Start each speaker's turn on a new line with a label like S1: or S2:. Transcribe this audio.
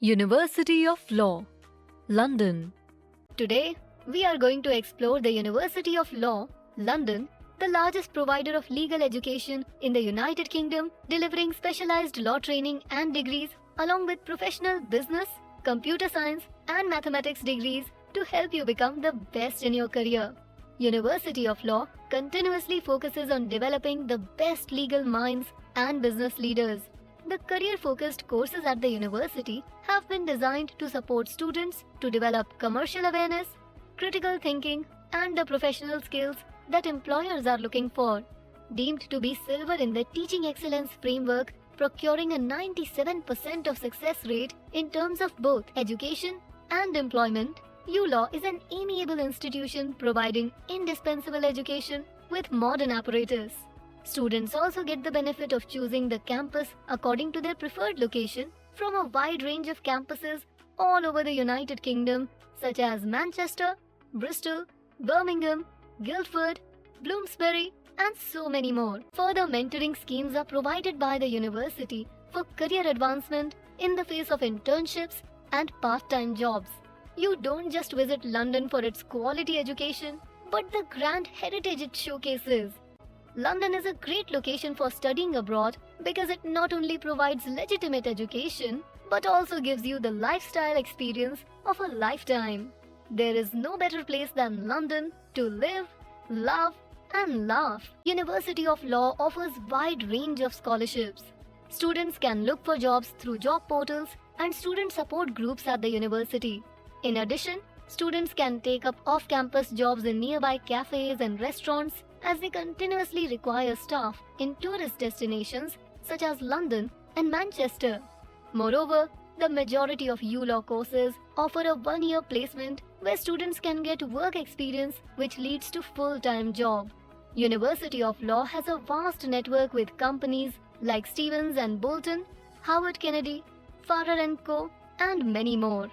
S1: University of Law, London.
S2: Today, we are going to explore the University of Law, London, the largest provider of legal education in the United Kingdom, delivering specialized law training and degrees, along with professional business, computer science, and mathematics degrees to help you become the best in your career. University of Law continuously focuses on developing the best legal minds and business leaders. The career-focused courses at the university have been designed to support students to develop commercial awareness, critical thinking, and the professional skills that employers are looking for. Deemed to be silver in the Teaching Excellence Framework, procuring a 97% of success rate in terms of both education and employment, ULaw is an amiable institution providing indispensable education with modern apparatus. Students also get the benefit of choosing the campus according to their preferred location from a wide range of campuses all over the United Kingdom, such as Manchester, Bristol, Birmingham, Guildford, Bloomsbury, and so many more. Further mentoring schemes are provided by the university for career advancement in the face of internships and part-time jobs. You don't just visit London for its quality education, but the grand heritage it showcases. London is a great location for studying abroad because it not only provides legitimate education, but also gives you the lifestyle experience of a lifetime. There is no better place than London to live, love, and laugh. University of Law offers wide range of scholarships. Students can look for jobs through job portals and student support groups at the university. In addition, students can take up off-campus jobs in nearby cafes and restaurants as they continuously require staff in tourist destinations such as London and Manchester. Moreover, the majority of ULaw courses offer a one-year placement where students can get work experience which leads to full-time job. University of Law has a vast network with companies like Stevens and Bolton, Howard Kennedy, Farrer & Co., and many more.